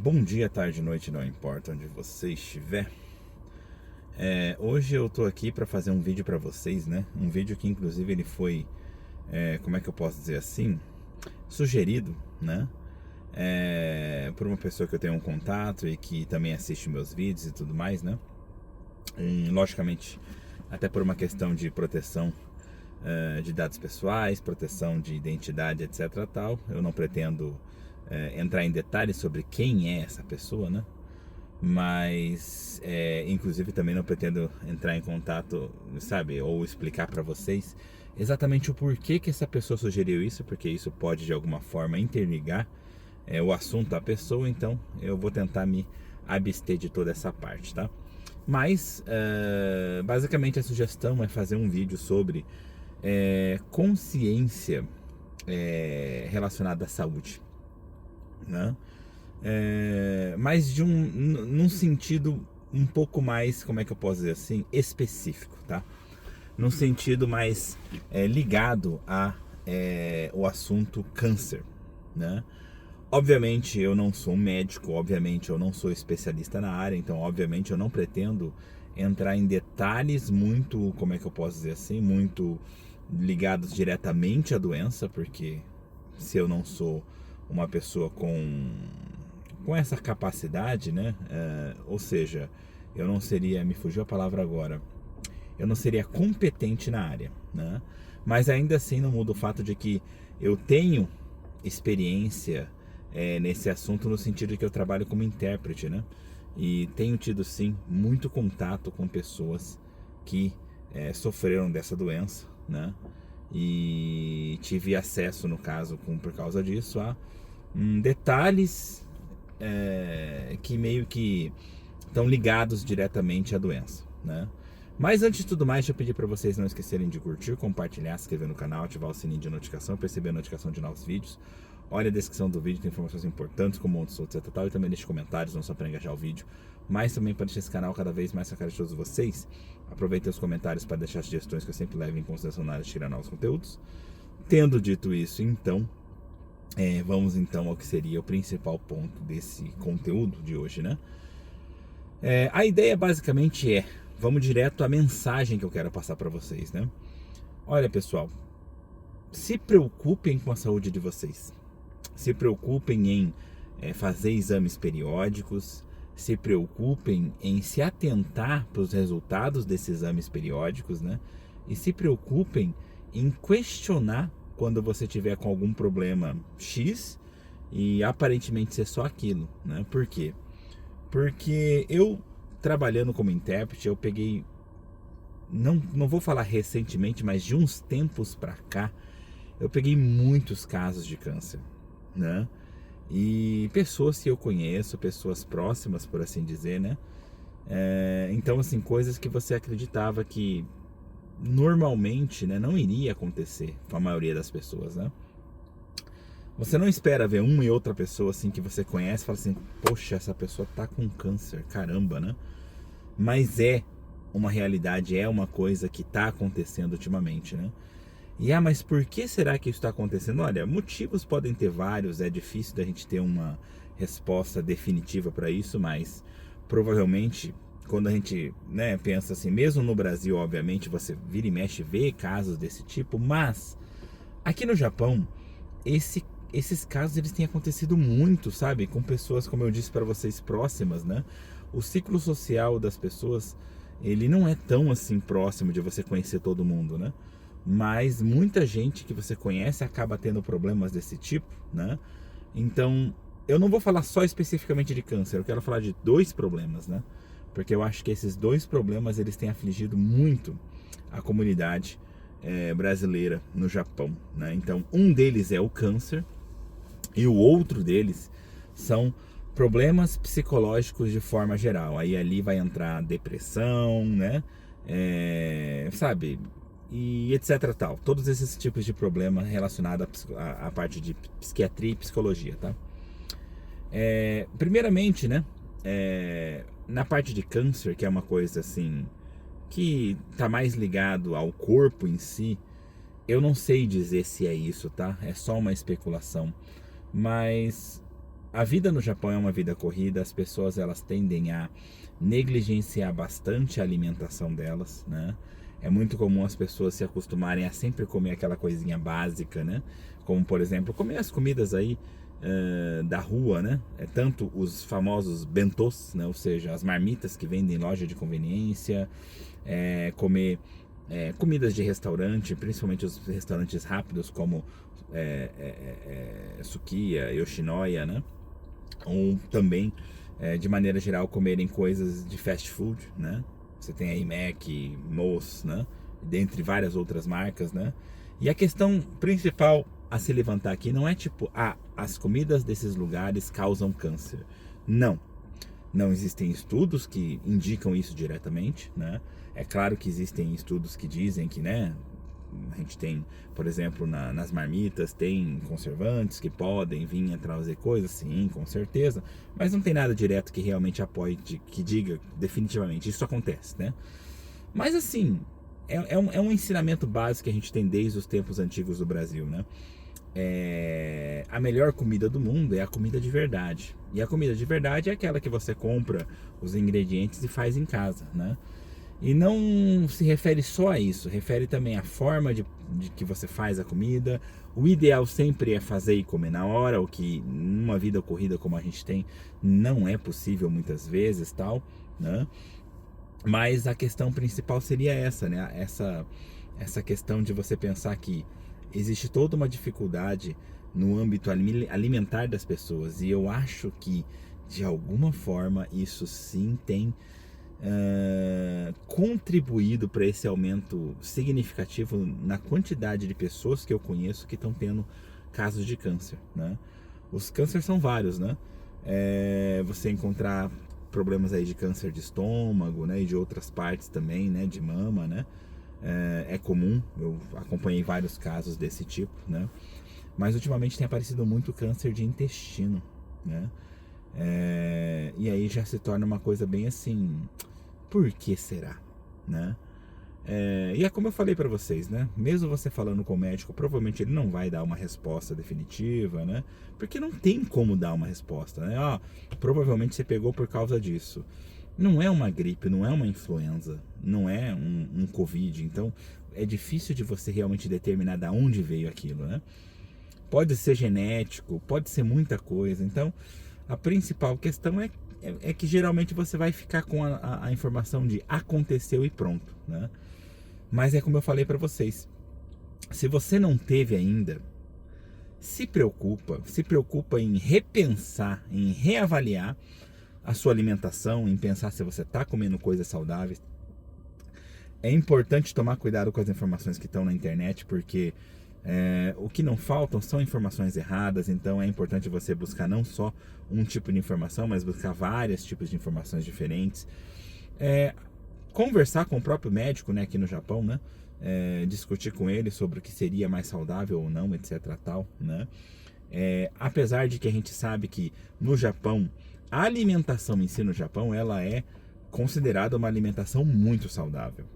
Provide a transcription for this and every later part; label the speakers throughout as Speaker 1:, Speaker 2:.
Speaker 1: Bom dia, tarde, noite, não importa onde você estiver. Hoje eu tô aqui para fazer um vídeo para vocês, né? Um vídeo que inclusive ele foi, como é que eu posso dizer assim? Sugerido, né? Por uma pessoa que eu tenho um contato e que também assiste meus vídeos e tudo mais, né? E, logicamente, até por uma questão de proteção de dados pessoais, proteção de identidade, etc. tal. Eu não pretendo entrar em detalhes sobre quem é essa pessoa, né? Mas, inclusive, também não pretendo entrar em contato, sabe, ou explicar para vocês exatamente o porquê que essa pessoa sugeriu isso, porque isso pode de alguma forma interligar o assunto à pessoa, então eu vou tentar me abster de toda essa parte, tá? Mas, basicamente, a sugestão é fazer um vídeo sobre consciência relacionada à saúde, né? Mas num sentido um pouco mais, como é que eu posso dizer assim, específico, tá? Num sentido mais ligado a o assunto câncer, né? Obviamente eu não sou um médico, obviamente eu não sou especialista na área, então obviamente eu não pretendo entrar em detalhes muito, como é que eu posso dizer assim, muito ligados diretamente à doença, porque se eu não sou uma pessoa com essa capacidade, né? Ou seja, eu não seria, me fugiu a palavra agora, eu não seria competente na área, né? Mas ainda assim não muda o fato de que eu tenho experiência nesse assunto no sentido de que eu trabalho como intérprete, né? E tenho tido sim muito contato com pessoas que sofreram dessa doença, né? E tive acesso, no caso, por causa disso, a detalhes que meio que estão ligados diretamente à doença, né? Mas antes de tudo mais, deixa eu pedir para vocês não esquecerem de curtir, compartilhar, se inscrever no canal, ativar o sininho de notificação para receber a notificação de novos vídeos. Olha a descrição do vídeo, tem informações importantes como onde sou, etc. Tal, e também deixe comentários, não só para engajar o vídeo, mas também para deixar esse canal cada vez mais com a cara de todos vocês. Aproveitem os comentários para deixar sugestões que eu sempre levo em consideração na hora de tirar novos conteúdos. Tendo dito isso, então, vamos então ao que seria o principal ponto desse conteúdo de hoje, né? A ideia basicamente vamos direto à mensagem que eu quero passar para vocês, né? Olha, pessoal, se preocupem com a saúde de vocês. Se preocupem em fazer exames periódicos, se preocupem em se atentar para os resultados desses exames periódicos, né? E se preocupem em questionar quando você tiver com algum problema X e aparentemente ser só aquilo, né? Por quê? Porque eu, trabalhando como intérprete, eu peguei, não vou falar recentemente, mas de uns tempos pra cá, eu peguei muitos casos de câncer, né? E pessoas que eu conheço, pessoas próximas, por assim dizer, né? Então, assim, coisas que você acreditava que normalmente, né, não iria acontecer com a maioria das pessoas, né? Você não espera ver uma e outra pessoa assim que você conhece e fala assim, poxa, essa pessoa tá com câncer, caramba, né? Mas é uma realidade, é uma coisa que tá acontecendo ultimamente, né? E mas por que será que isso está acontecendo? Olha, motivos podem ter vários, é difícil da gente ter uma resposta definitiva para isso, mas provavelmente quando a gente, né, pensa assim, mesmo no Brasil, obviamente, você vira e mexe vê casos desse tipo, mas aqui no Japão, esses casos eles têm acontecido muito, sabe? Com pessoas, como eu disse para vocês, próximas, né? O ciclo social das pessoas, ele não é tão assim próximo de você conhecer todo mundo, né? Mas muita gente que você conhece acaba tendo problemas desse tipo, né? Então, eu não vou falar só especificamente de câncer, eu quero falar de dois problemas, né? Porque eu acho que esses dois problemas eles têm afligido muito a comunidade brasileira no Japão, né? Então, um deles é o câncer e o outro deles são problemas psicológicos de forma geral. Aí ali vai entrar depressão, né? Sabe? E etc tal. Todos esses tipos de problema relacionados à parte de psiquiatria e psicologia, tá? Primeiramente, né? Na parte de câncer, que é uma coisa assim que tá mais ligado ao corpo em si, eu não sei dizer se é isso, tá? É só uma especulação. Mas a vida no Japão é uma vida corrida, as pessoas elas tendem a negligenciar bastante a alimentação delas, né? É muito comum as pessoas se acostumarem a sempre comer aquela coisinha básica, né? Como, por exemplo, comer as comidas aí da rua, né? Tanto os famosos bentos, né? Ou seja, as marmitas que vendem em loja de conveniência, comer comidas de restaurante, principalmente os restaurantes rápidos como Sukiya, Yoshinoya, né? Ou também, de maneira geral, comerem coisas de fast food, né? Você tem aí Mac, Moss, né? Dentre várias outras marcas, né? E a questão principal a se levantar aqui não é tipo, as comidas desses lugares causam câncer. Não. Não existem estudos que indicam isso diretamente, né? É claro que existem estudos que dizem que, né? A gente tem, por exemplo, nas marmitas, tem conservantes que podem vir a trazer coisas, sim, com certeza. Mas não tem nada direto que realmente apoie, que diga definitivamente, isso acontece, né? Mas assim, é um ensinamento básico que a gente tem desde os tempos antigos do Brasil, né? A melhor comida do mundo é a comida de verdade. E a comida de verdade é aquela que você compra os ingredientes e faz em casa, né? E não se refere só a isso, refere também à forma de que você faz a comida. O ideal sempre é fazer e comer na hora, o que numa vida corrida como a gente tem não é possível muitas vezes, tal, né? Mas a questão principal seria essa, né? Essa questão de você pensar que existe toda uma dificuldade no âmbito alimentar das pessoas. E eu acho que, de alguma forma, isso sim tem contribuído para esse aumento significativo na quantidade de pessoas que eu conheço que estão tendo casos de câncer, né? Os cânceres são vários, né? Você encontrar problemas aí de câncer de estômago, né? E de outras partes também, né? De mama, né? É comum, eu acompanhei vários casos desse tipo, né? Mas ultimamente tem aparecido muito câncer de intestino, né? E aí já se torna uma coisa bem assim, por que será, né? E é como eu falei para vocês, né? Mesmo você falando com o médico, provavelmente ele não vai dar uma resposta definitiva, né? Porque não tem como dar uma resposta, né? Provavelmente você pegou por causa disso. Não é uma gripe, não é uma influenza, não é um Covid, então é difícil de você realmente determinar de onde veio aquilo, né? Pode ser genético, pode ser muita coisa, então a principal questão é que geralmente você vai ficar com a informação de aconteceu e pronto, né? Mas é como eu falei para vocês, se você não teve ainda, se preocupa em repensar, em reavaliar a sua alimentação, em pensar se você está comendo coisas saudáveis. É importante tomar cuidado com as informações que estão na internet, porque o que não faltam são informações erradas, então é importante você buscar não só um tipo de informação, mas buscar vários tipos de informações diferentes. Conversar com o próprio médico, né, aqui no Japão, né, discutir com ele sobre o que seria mais saudável ou não, etc. tal, né. Apesar de que a gente sabe que no Japão, a alimentação em si no Japão, ela é considerada uma alimentação muito saudável,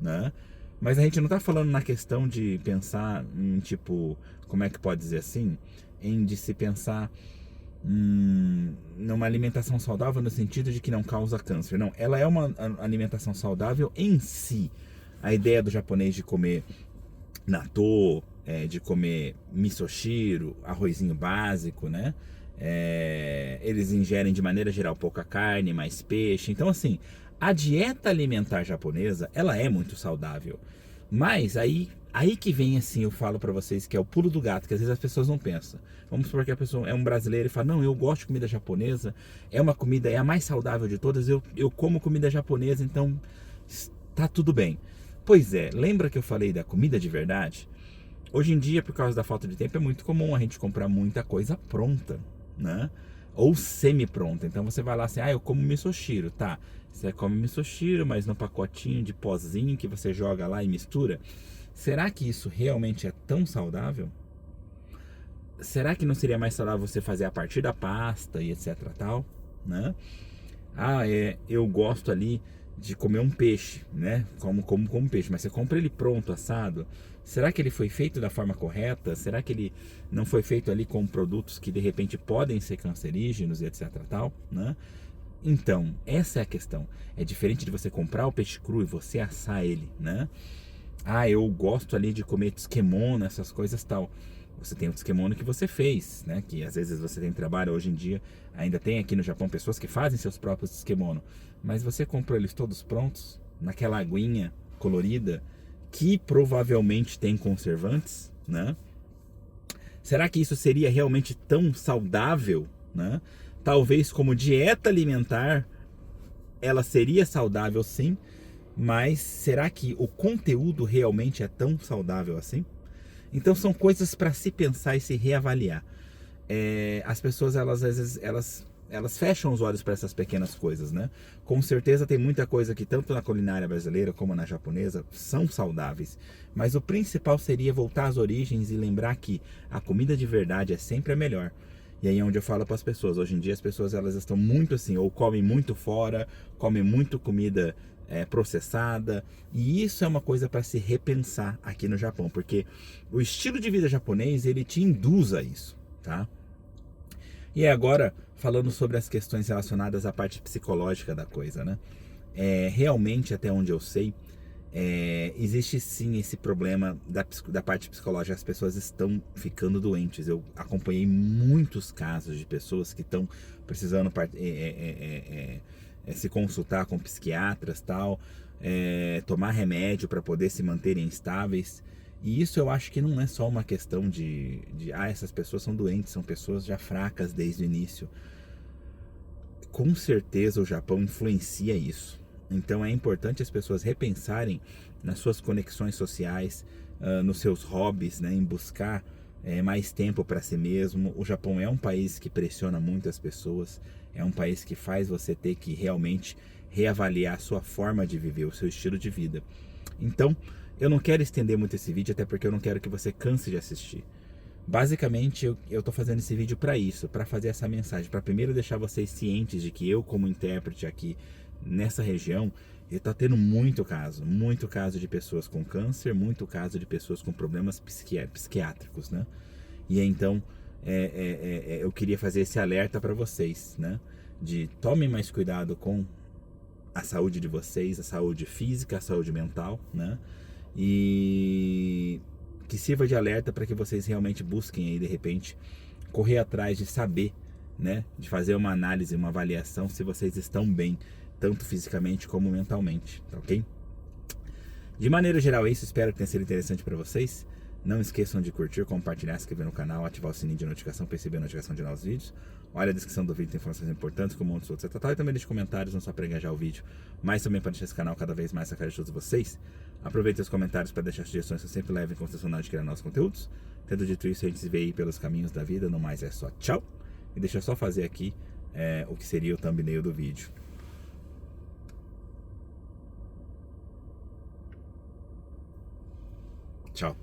Speaker 1: né? Mas a gente não está falando na questão de pensar em tipo, como é que pode dizer assim? De se pensar numa alimentação saudável no sentido de que não causa câncer. Não, ela é uma alimentação saudável em si. A ideia do japonês de comer natto, de comer misoshiro, arrozinho básico, né? Eles ingerem de maneira geral pouca carne, mais peixe. Então assim, a dieta alimentar japonesa, ela é muito saudável. Mas aí que vem assim, eu falo pra vocês que é o pulo do gato, que às vezes as pessoas não pensam. Vamos supor que a pessoa é um brasileiro e fala, não, eu gosto de comida japonesa, é uma comida, é a mais saudável de todas, eu como comida japonesa, então tá tudo bem. Pois é, lembra que eu falei da comida de verdade? Hoje em dia, por causa da falta de tempo, é muito comum a gente comprar muita coisa pronta, né? Ou semi-pronta. Então você vai lá assim, eu como misoshiro, tá? Você come misoshiro, mas no pacotinho de pozinho que você joga lá e mistura. Será que isso realmente é tão saudável? Será que não seria mais saudável você fazer a partir da pasta e etc tal, né? Eu gosto ali de comer um peixe, né? Como peixe, mas você compra ele pronto, assado. Será que ele foi feito da forma correta? Será que ele não foi feito ali com produtos que de repente podem ser cancerígenos e etc tal, né? Então, essa é a questão. É diferente de você comprar o peixe cru e você assar ele, né? Ah, eu gosto ali de comer tsukemono, essas coisas tal. Você tem o tsukemono que você fez, né? Que às vezes você tem trabalho, hoje em dia ainda tem aqui no Japão pessoas que fazem seus próprios tsukemono. Mas você comprou eles todos prontos, naquela aguinha colorida, que provavelmente tem conservantes, né? Será que isso seria realmente tão saudável, né? Talvez como dieta alimentar, ela seria saudável sim, mas será que o conteúdo realmente é tão saudável assim? Então são coisas para se pensar e se reavaliar. As pessoas, elas às vezes, elas fecham os olhos para essas pequenas coisas, né? Com certeza tem muita coisa que tanto na culinária brasileira como na japonesa são saudáveis, mas o principal seria voltar às origens e lembrar que a comida de verdade é sempre a melhor. E aí é onde eu falo para as pessoas, hoje em dia as pessoas elas estão muito assim, ou comem muito fora, comem muito comida processada, e isso é uma coisa para se repensar aqui no Japão, porque o estilo de vida japonês ele te induz a isso, tá? E agora, falando sobre as questões relacionadas à parte psicológica da coisa, né? Realmente, até onde eu sei, existe sim esse problema da parte psicológica. As pessoas estão ficando doentes. Eu acompanhei muitos casos de pessoas que estão precisando se consultar com psiquiatras, tal, tomar remédio para poder se manterem estáveis. E isso eu acho que não é só uma questão de essas pessoas são doentes, são pessoas já fracas desde o início. Com certeza o Japão influencia isso. Então é importante as pessoas repensarem nas suas conexões sociais, nos seus hobbies, né, em buscar mais tempo para si mesmo. O Japão é um país que pressiona muito as pessoas, é um país que faz você ter que realmente reavaliar a sua forma de viver, o seu estilo de vida. Então, eu não quero estender muito esse vídeo, até porque eu não quero que você canse de assistir. Basicamente, eu tô fazendo esse vídeo para isso, para fazer essa mensagem, para primeiro deixar vocês cientes de que eu, como intérprete aqui nessa região, eu tô tendo muito caso de pessoas com câncer, muito caso de pessoas com problemas psiquiátricos, né? E então, eu queria fazer esse alerta para vocês, né? De tomem mais cuidado com a saúde de vocês, a saúde física, a saúde mental, né? E que sirva de alerta para que vocês realmente busquem aí de repente correr atrás de saber, né, de fazer uma análise, uma avaliação se vocês estão bem, tanto fisicamente como mentalmente, tá ok? De maneira geral é isso, espero que tenha sido interessante para vocês. Não esqueçam de curtir, compartilhar, se inscrever no canal, ativar o sininho de notificação para receber a notificação de novos vídeos. Olha a descrição do vídeo, tem informações importantes como muitos outros, e também deixe comentários, não só para engajar o vídeo, mas também para deixar esse canal cada vez mais a cara de todos vocês. Aproveitem os comentários para deixar sugestões que eu sempre levo em consideração na hora de criar novos conteúdos. Tendo dito isso, a gente se vê aí pelos caminhos da vida, no mais é só tchau. E deixa eu só fazer aqui o que seria o thumbnail do vídeo. Tchau.